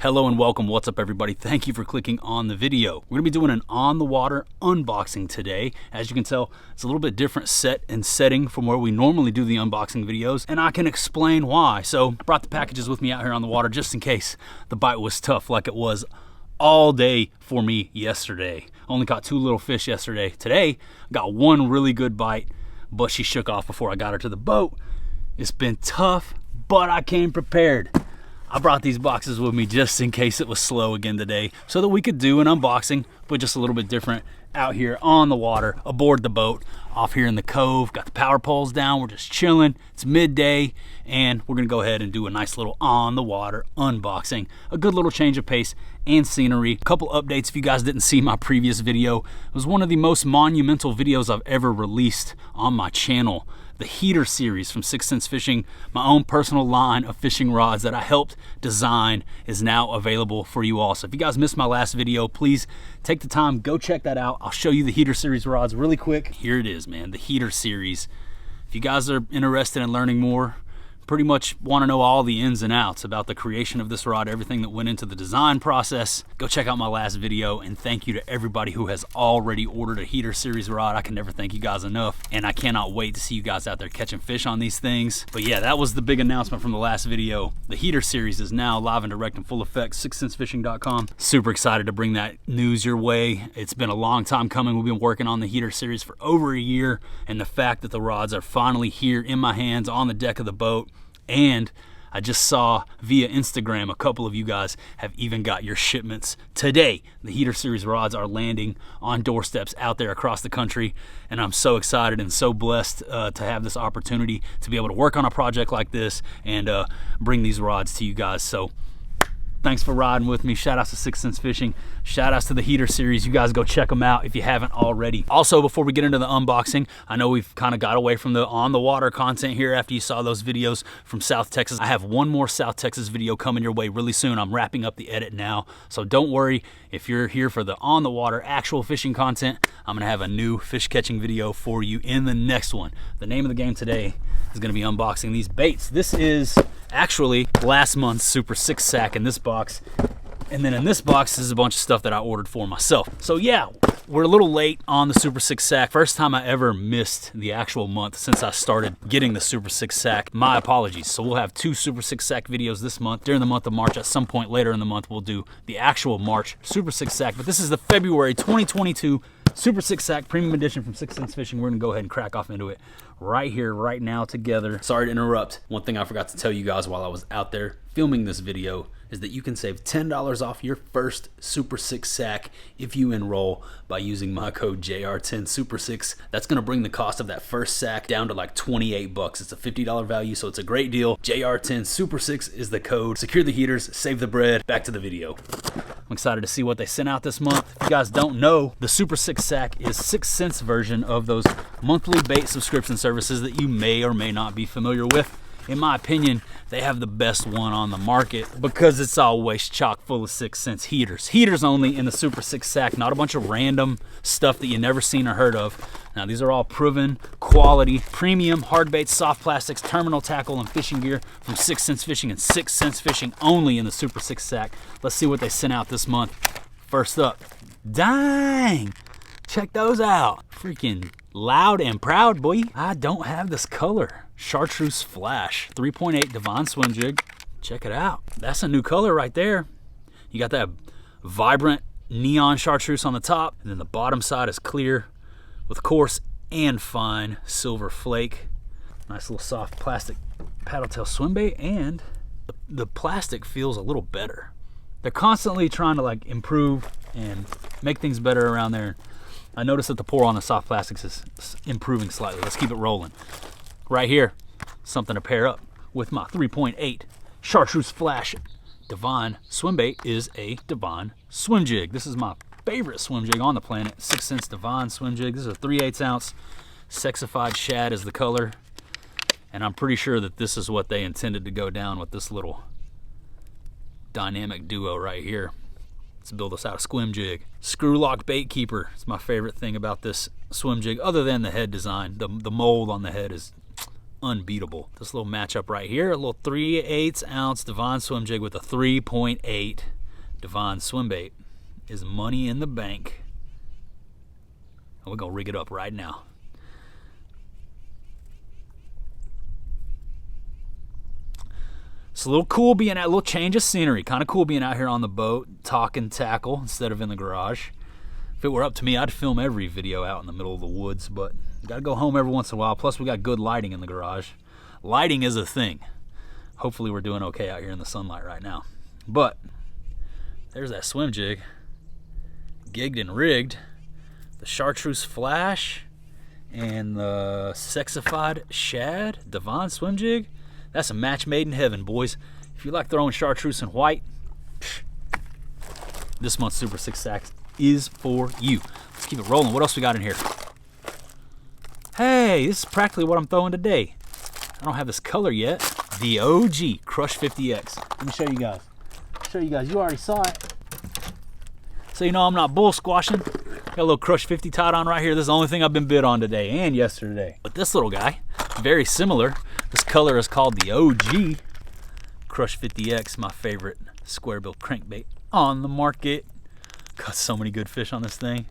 Hello and welcome. What's up, everybody? Thank you for clicking on the video. We're gonna be doing an on the water unboxing today. As you can tell, it's a little bit different set and setting from where we normally do the unboxing videos, and I can explain why. So I brought the packages with me out here on the water just in case the bite was tough like it was all day for me yesterday. Only caught 2 little fish yesterday. Today, got 1 really good bite, but she shook off before I got her to the boat. It's been tough, but I came prepared. I brought these boxes with me just in case it was slow again today so that we could do an unboxing, but just a little bit different out here on the water, aboard the boat, off here in the cove. Got the power poles down, we're just chilling. It's midday, and we're gonna go ahead and do a nice little on the water unboxing. A good little change of pace and scenery. A couple updates if you guys didn't see my previous video. It was one of the most monumental videos I've ever released on my channel. The heater series from 6th Sense Fishing, my own personal line of fishing rods that I helped design, is now available for you all. So if you guys missed my last video, please take the time, go check that out. I'll show you the heater series rods really quick. Here it is, man, the heater series. If you guys are interested in learning more, pretty much want to know all the ins and outs about the creation of this rod, everything that went into the design process, go check out my last video. And thank you to everybody who has already ordered a heater series rod. I can never thank you guys enough, and I cannot wait to see you guys out there catching fish on these things. But yeah, that was the big announcement from the last video. The heater series is now live and direct in full effect, 6thsensefishing.com. Super excited to bring that news your way. It's been a long time coming. We've been working on the heater series for over a year, and the fact that the rods are finally here in my hands on the deck of the boat. And I just saw via Instagram a couple of you guys have even got your shipments today. The heater series rods are landing on doorsteps out there across the country, and I'm so excited and so blessed to have this opportunity to be able to work on a project like this and bring these rods to you guys. So thanks for riding with me. Shout outs to 6th Sense Fishing. Shout outs to the heater series. You guys go check them out if you haven't already. Also, before we get into the unboxing, I know we've kind of got away from the on the water content here after you saw those videos from South Texas. I have one more South Texas video coming your way really soon. I'm wrapping up the edit now, so don't worry if you're here for the on the water actual fishing content. I'm gonna have a new fish catching video for you in the next one. The name of the game today is gonna be unboxing these baits. This is actually last month's Super 6 sack in this box, and then in this box is a bunch of stuff that I ordered for myself. So yeah, we're a little late on the Super 6 sack. First time I ever missed the actual month since I started getting the Super 6 sack. My apologies. So we'll have 2 Super 6 sack videos this month. During the month of March, at some point later in the month, we'll do the actual March Super 6 sack, but this is the February 2022 Super 6 sack premium edition from 6th Sense Fishing. We're gonna go ahead and crack off into it right here, right now together. Sorry to interrupt. One thing I forgot to tell you guys while I was out there filming this video is that you can save $10 off your first Super 6 sack if you enroll by using my code JR10 Super 6. That's gonna bring the cost of that first sack down to like 28 bucks. It's a $50 value, so it's a great deal. JR10 Super 6 is the code. Secure the heaters, save the bread. Back to the video. I'm excited to see what they sent out this month. If you guys don't know, the Super 6 sack is 6th Sense version of those monthly bait subscription services that you may or may not be familiar with. In my opinion, they have the best one on the market because it's always chock full of 6th Sense heaters. Heaters only in the Super 6 sack, not a bunch of random stuff that you never seen or heard of. Now these are all proven quality, premium hard baits, soft plastics, terminal tackle, and fishing gear from 6th Sense Fishing, and 6th Sense Fishing only in the Super 6 sack. Let's see what they sent out this month. First up, dang, check those out. Freaking loud and proud, boy. I don't have this color. Chartreuse Flash, 3.8 Divine Swim Jig. Check it out. That's a new color right there. You got that vibrant neon chartreuse on the top, and then the bottom side is clear with coarse and fine silver flake. Nice little soft plastic paddle tail swim bait, and the plastic feels a little better. They're constantly trying to like improve and make things better around there. I noticed that the pour on the soft plastics is improving slightly. Let's keep it rolling. Right here, something to pair up with my 3.8 Chartreuse Flash Divine Swim Bait is a Divine Swim Jig. This is my favorite swim jig on the planet, 6th Sense Divine Swim Jig. This is a 3/8 ounce sexified shad is the color, and I'm pretty sure that this is what they intended to go down with this little dynamic duo right here. Let's build this out of swim jig. Screw lock bait keeper. It's my favorite thing about this swim jig, other than the head design. The mold on the head is unbeatable. This little matchup right here, a little 3/8 ounce Devon swim jig with a 3.8 Devon swim bait is money in the bank. And we're gonna rig it up right now. It's a little cool being at a little change of scenery. Kind of cool being out here on the boat, talking tackle instead of in the garage. If it were up to me, I'd film every video out in the middle of the woods, but you gotta go home every once in a while. Plus, we got good lighting in the garage. Lighting is a thing. Hopefully, we're doing okay out here in the sunlight right now. But there's that swim jig, gigged and rigged. The chartreuse flash and the sexified shad Devon swim jig. That's a match made in heaven, boys. If you like throwing chartreuse and white, this month's Super 6 Sacks is for you. Let's keep it rolling. What else we got in here? Hey, this is practically what I'm throwing today. I don't have this color yet. The OG Crush 50X. Let me show you guys. You already saw it. So you know I'm not bull squashing. Got a little Crush 50 tied on right here. This is the only thing I've been bid on today and yesterday. But this little guy, very similar. This color is called the OG Crush 50X, my favorite square bill crankbait on the market. Got so many good fish on this thing.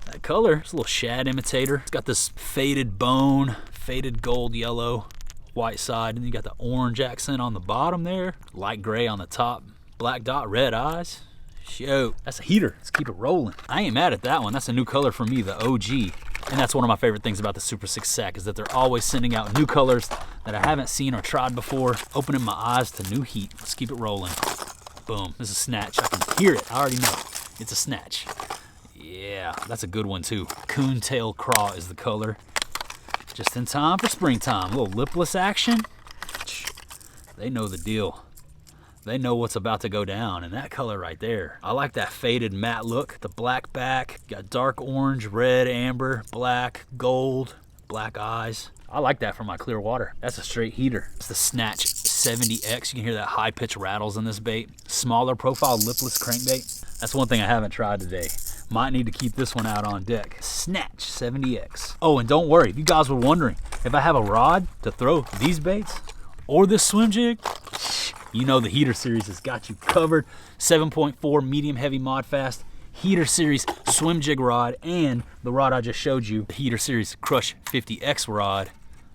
That color is a little shad imitator. It's got this faded bone, faded gold yellow, white side, and you got the orange accent on the bottom there, light gray on the top, black dot, red eyes. Shoot, that's a heater. Let's keep it rolling. I ain't mad at that one. That's a new color for me, the OG. And that's one of my favorite things about the Super 6 Sack is that they're always sending out new colors that I haven't seen or tried before, opening my eyes to new heat. Let's keep it rolling. Boom, this is a snatch. I can hear it, I already know. It's a snatch. Yeah, that's a good one too. Coontail craw is the color. Just in time for springtime. A little lipless action. They know the deal. They know what's about to go down, and that color right there. I like that faded matte look. The black back, got dark orange, red, amber, black, gold, black eyes. I like that for my clear water. That's a straight heater. It's the Snatch 70X. You can hear that high pitch rattles in this bait. Smaller profile lipless crankbait. That's one thing I haven't tried today. Might need to keep this one out on deck. Snatch 70X. Oh, and don't worry, if you guys were wondering, if I have a rod to throw these baits or this swim jig, you know the Heater Series has got you covered. 7.4 medium heavy mod fast Heater Series swim jig rod, and the rod I just showed you, the Heater Series Crush 50X rod,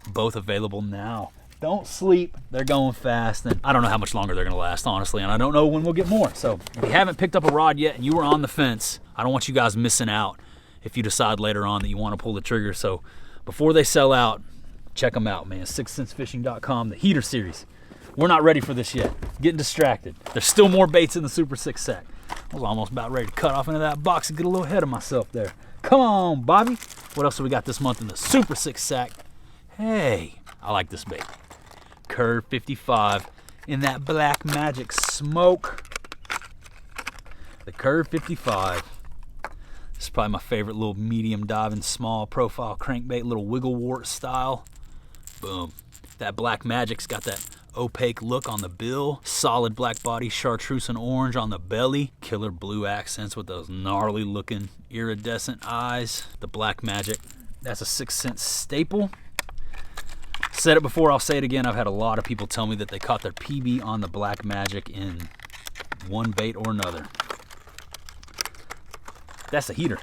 both available now. Don't sleep, they're going fast, and I don't know how much longer they're gonna last, honestly, and I don't know when we'll get more. So if you haven't picked up a rod yet and you were on the fence, I don't want you guys missing out if you decide later on that you want to pull the trigger. So before they sell out, check them out, man. 6centsfishing.com, the Heater Series. We're not ready for this yet. Getting distracted. There's still more baits in the Super 6 Sack. I was almost about ready to cut off into that box and get a little ahead of myself there. Come on, Bobby. What else do we got this month in the Super 6 Sack? Hey, I like this bait. Curve 55 in that Black Magic smoke. The Curve 55. This is probably my favorite little medium diving small profile crankbait, little wiggle wart style. Boom. That Black Magic's got that opaque look on the bill, solid black body, chartreuse and orange on the belly, killer blue accents with those gnarly looking iridescent eyes. The Black Magic, that's a 6 cent staple. Said it before, I'll say it again. I've had a lot of people tell me that they caught their PB on the Black Magic in one bait or another. That's a heater.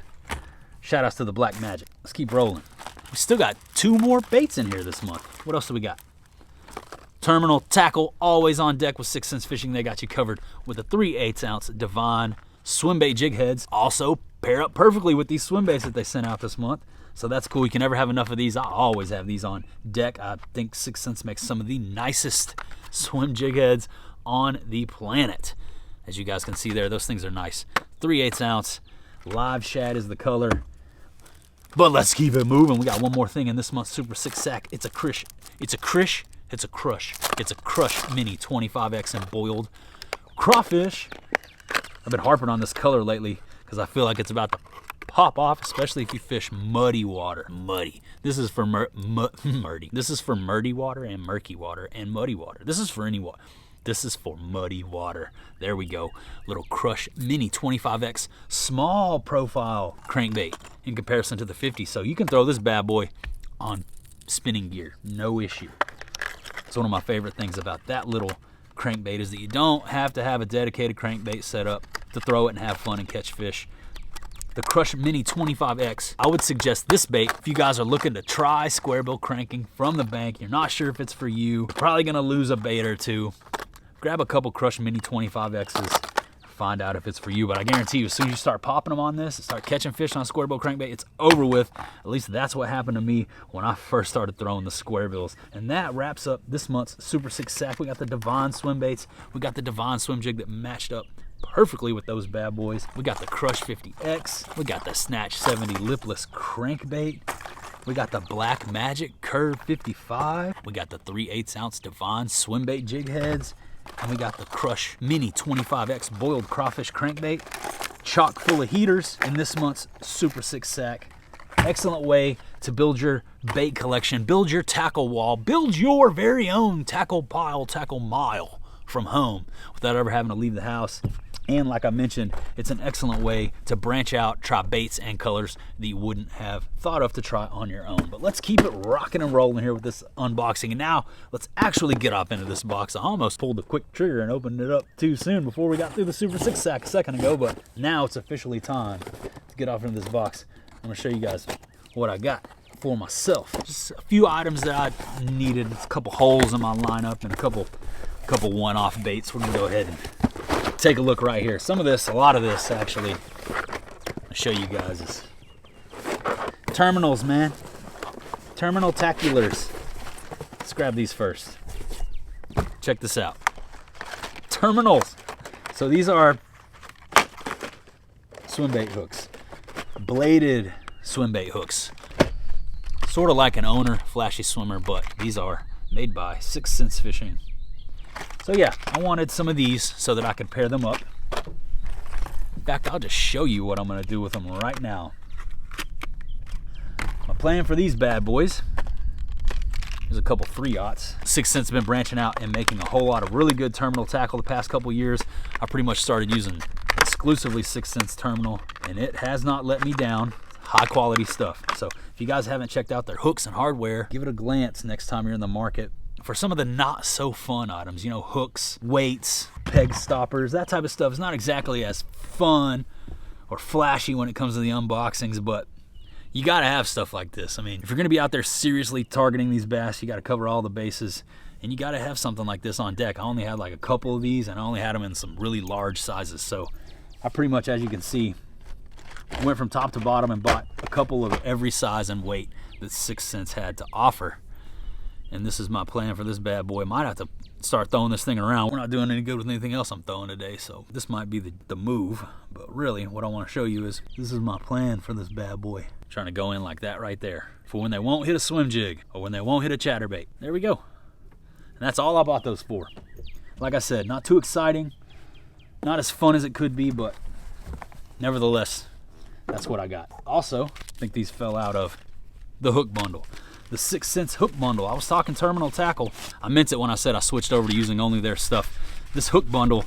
Shout outs to the Black Magic. Let's keep rolling. We still got 2 more baits in here this month. What else do we got? Terminal tackle, always on deck with 6 Cents Fishing. They got you covered with a 3/8 ounce Devon swim bait jig heads. Also pair up perfectly with these swim baits that they sent out this month. So that's cool. You can never have enough of these. I always have these on deck. I think 6 Cents makes some of the nicest swim jig heads on the planet. As you guys can see there, those things are nice. 3/8 ounce live shad is the color. But let's keep it moving. We got one more thing in this month's Super 6 Sack. It's a Crush Mini 25X and boiled crawfish. I've been harping on this color lately because I feel like it's about to pop off, especially if you fish muddy water. Muddy. This is for muddy. This is for murky water and murky water and muddy water. This is for any water. This is for muddy water. There we go. Little Crush Mini 25X small profile crankbait in comparison to the 50. So you can throw this bad boy on spinning gear. No issue. It's one of my favorite things about that little crankbait is that you don't have to have a dedicated crankbait set up to throw it and have fun and catch fish. The Crush Mini 25X. I would suggest this bait if you guys are looking to try square bill cranking from the bank. You're not sure if it's for you. You're probably gonna lose a bait or two. Grab a couple Crush Mini 25Xs. Find out if it's for you, but I guarantee you as soon as you start popping them on this and start catching fish on a square bill crankbait, it's over with. At least that's what happened to me when I first started throwing the square bills. And that wraps up this month's Super 6 Sack. We got the Devon swim baits. We got the Devon swim jig that matched up perfectly with those bad boys. We got the Crush 50X. We got the Snatch 70 Lipless crankbait. We got the Black Magic Curve 55. We got the 3/8 ounce Devon swim bait jig heads. And we got the Crush Mini 25X boiled crawfish crankbait. Chock full of heaters in this month's Super 6 Sack. Excellent way to build your bait collection, build your tackle wall, build your very own tackle pile, tackle mile from home without ever having to leave the house. And like I mentioned, it's an excellent way to branch out, try baits and colors that you wouldn't have thought of to try on your own. But let's keep it rocking and rolling here with this unboxing. And now let's actually get up into this box. I almost pulled the quick trigger and opened it up too soon before we got through the Super 6 Sack a second ago, but now it's officially time to get off into this box. I'm gonna show you guys what I got for myself. Just a few items that I needed, a couple holes in my lineup and a couple one-off baits. We're gonna go ahead and take a look right here. Some of this, a lot of this actually, I'll show you guys is terminals, man. Terminal taculars. Let's grab these first. Check this out. Terminals. So these are swim bait hooks. Bladed swim bait hooks. Sort of like an owner flashy swimmer, but these are made by 6 Sense Fishing. So yeah, I wanted some of these so that I could pair them up. In fact, I'll just show you what I'm gonna do with them right now. My plan for these bad boys is a couple 3/0s. 6 Sense has been branching out and making a whole lot of really good terminal tackle the past couple years. I pretty much started using exclusively 6 Sense terminal, and it has not let me down. High quality stuff. So if you guys haven't checked out their hooks and hardware, give it a glance next time you're in the market for some of the not so fun items, you know, hooks, weights, peg stoppers, that type of stuff is not exactly as fun or flashy when it comes to the unboxings, but you gotta have stuff like this. I mean, if you're gonna be out there seriously targeting these bass, you gotta cover all the bases, and you gotta have something like this on deck. I only had like a couple of these, and I only had them in some really large sizes, so I pretty much, as you can see, went from top to bottom and bought a couple of every size and weight that 6 Sense had to offer. And this is my plan for this bad boy. Might have to start throwing this thing around. We're not doing any good with anything else I'm throwing today, so this might be the move. But really, what I want to show you is this is my plan for this bad boy. Trying to go in like that right there for when they won't hit a swim jig or when they won't hit a chatterbait. There we go. And that's all I bought those for. Like I said, not too exciting, not as fun as it could be, but nevertheless, that's what I got. Also, I think these fell out of the hook bundle. The 6 Sense hook bundle. I was talking terminal tackle. I meant it when I said I switched over to using only their stuff. This hook bundle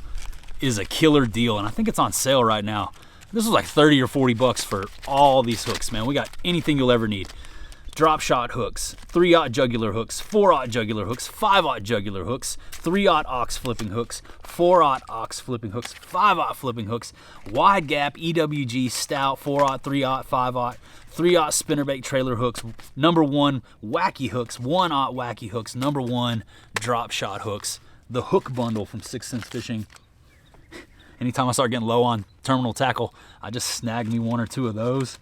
is a killer deal, and I think it's on sale right now. This was like 30 or 40 bucks for all these hooks, man. We got anything you'll ever need. Drop shot hooks, 3/0 jugular hooks, 4/0 jugular hooks, 5/0 jugular hooks, 3/0 ox flipping hooks, 4/0 ox flipping hooks, 5/0 flipping hooks, wide gap EWG stout, 4/0, 3/0, 5/0, 3/0 spinnerbait trailer hooks, #1 wacky hooks, 1/0 wacky hooks, #1 drop shot hooks. The hook bundle from 6 Sense Fishing. Anytime I start getting low on terminal tackle, I just snag me 1 or 2 of those.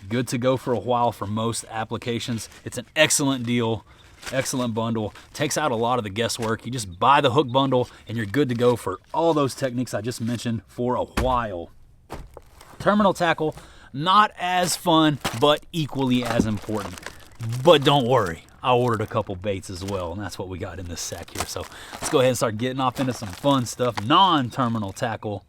Good to go for a while for most applications. It's an excellent deal, excellent bundle. Takes out a lot of the guesswork. You just buy the hook bundle and you're good to go for all those techniques I just mentioned for a while. Terminal tackle, not as fun, but equally as important. But don't worry, I ordered a couple baits as well, and that's what we got in this sack here. So let's go ahead and start getting off into some fun stuff. Non-terminal tackle.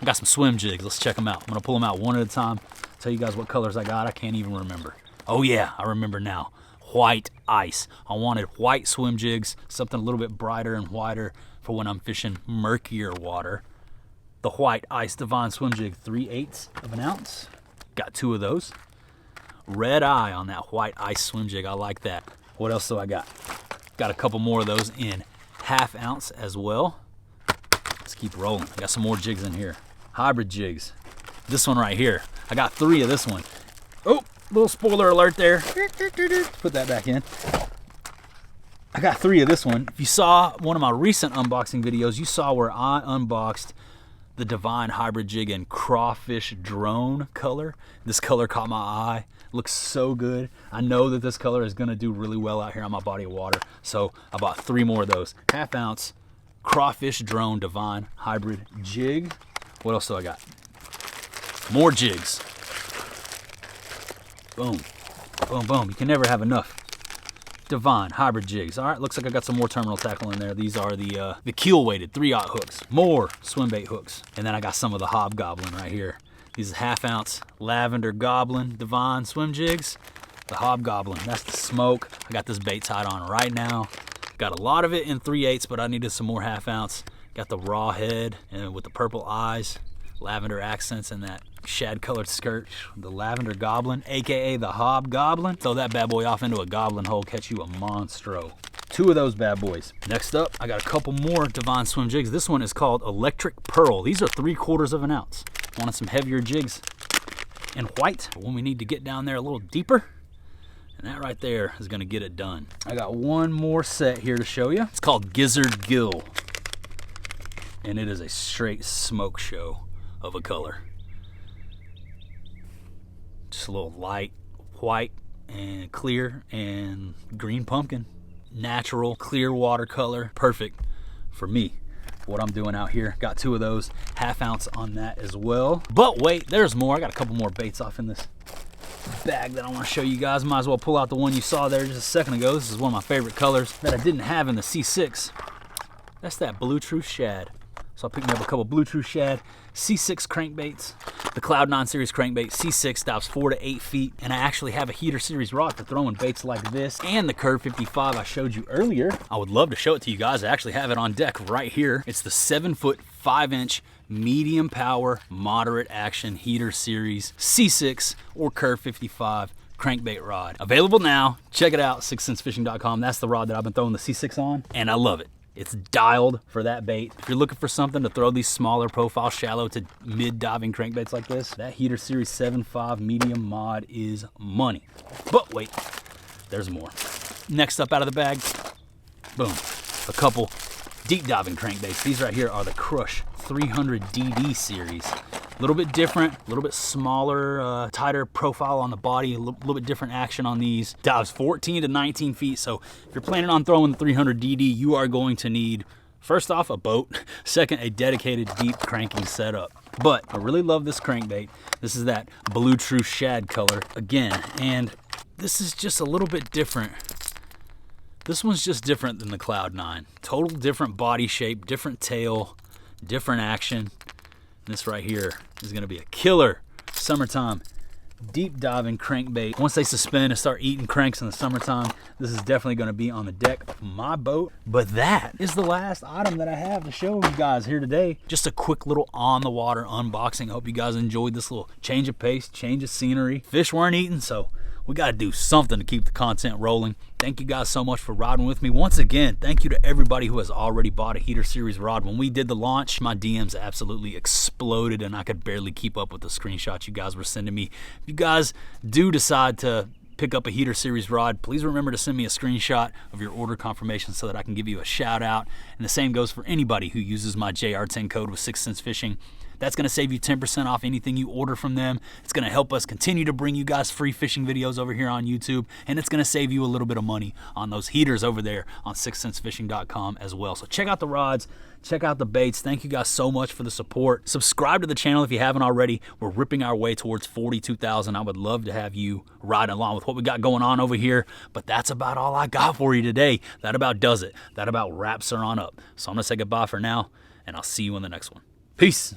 I got some swim jigs. Let's check them out. I'm gonna pull them out one at a time. Tell you guys what colors I got. I can't even remember. Oh yeah, I remember now. White ice. I wanted white swim jigs, something a little bit brighter and whiter for when I'm fishing murkier water. The white ice Devon swim jig, 3/8 of an ounce. Got 2 of those. Red eye on that white ice swim jig. I like that. What else do I got? Got a couple more of those in 1/2 ounce as well. Let's keep rolling. I got some more jigs in here. Hybrid jigs. This one right here. I got 3 of this one. Oh, little spoiler alert there. Put that back in. I got 3 of this one. If you saw one of my recent unboxing videos, you saw where I unboxed the Divine hybrid jig in crawfish drone color. This color caught my eye. Looks so good. I know that this color is gonna do really well out here on my body of water. So I bought 3 more of those. 1/2 ounce crawfish drone Divine hybrid jig. What else do I got? More jigs. Boom, boom, boom. You can never have enough Divine hybrid jigs. All right, looks like I got some more terminal tackle in there. These are the keel weighted 3/0 hooks. More swim bait hooks. And then I got some of the Hobgoblin right here. These 1/2 ounce lavender goblin Divine swim jigs. The Hobgoblin, that's the smoke. I got this bait tied on right now. Got a lot of it in 3/8, but I needed some more 1/2 ounce. Got the raw head and with the purple eyes, lavender accents, and that shad colored skirt. The lavender goblin, AKA the Hobgoblin. Throw that bad boy off into a goblin hole, catch you a monstro. 2 of those bad boys. Next up, I got a couple more Divine swim jigs. This one is called Electric Pearl. These are 3/4 ounce. Wanted some heavier jigs in white when we need to get down there a little deeper. And that right there is gonna get it done. I got one more set here to show you. It's called Gizzard Gill. And it is a straight smoke show of a color. Just a little light white and clear and green pumpkin. Natural, clear watercolor. Perfect for me. What I'm doing out here. Got 2 of those. 1/2 ounce on that as well. But wait, there's more. I got a couple more baits off in this bag that I want to show you guys. Might as well pull out the one you saw there just a second ago. This is one of my favorite colors that I didn't have in the C6. That's that Blue Truth Shad. So I picked up a couple Blue Truth Shad C6 crankbaits. The Cloud 9 series crankbait C6 stops 4 to 8 feet. And I actually have a heater series rod for throwing baits like this and the Curve 55 I showed you earlier. I would love to show it to you guys. I actually have it on deck right here. It's the 7-foot 5-inch medium power moderate action heater series C6 or Curve 55 crankbait rod. Available now. Check it out, 6centsfishing.com. That's the rod that I've been throwing the C6 on, and I love it. It's dialed for that bait. If you're looking for something to throw these smaller profile, shallow to mid-diving crankbaits like this, that Heater Series 7.5 medium mod is money. But wait, there's more. Next up out of the bag, boom, a couple deep diving crankbaits. These right here are the Crush 300 DD series. A little bit different, a little bit smaller, tighter profile on the body, a little bit different action on these. Dives 14 to 19 feet, so if you're planning on throwing the 300 DD, you are going to need, first off, a boat, second, a dedicated deep cranking setup. But I really love this crankbait. This is that Blue Truth Shad color again, and this is just a little bit different. This one's just different than the Cloud 9. Total different body shape, different tail, different action. This right here is gonna be a killer summertime deep diving crankbait. Once they suspend and start eating cranks in the summertime, this is definitely gonna be on the deck of my boat. But that is the last item that I have to show you guys here today. Just a quick little on the water unboxing. I hope you guys enjoyed this little change of pace, change of scenery. Fish weren't eating, so we got to do something to keep the content rolling. Thank you guys so much for riding with me. Once again, thank you to everybody who has already bought a Heater Series rod. When we did the launch, my DMs absolutely exploded and I could barely keep up with the screenshots you guys were sending me. If you guys do decide to pick up a Heater Series rod, please remember to send me a screenshot of your order confirmation so that I can give you a shout out. And the same goes for anybody who uses my JR10 code with 6 Cents Fishing. That's going to save you 10% off anything you order from them. It's going to help us continue to bring you guys free fishing videos over here on YouTube. And it's going to save you a little bit of money on those heaters over there on 6centsfishing.com as well. So check out the rods. Check out the baits. Thank you guys so much for the support. Subscribe to the channel if you haven't already. We're ripping our way towards 42,000. I would love to have you riding along with what we got going on over here. But that's about all I got for you today. That about does it. That about wraps her on up. So I'm going to say goodbye for now, and I'll see you in the next one. Peace.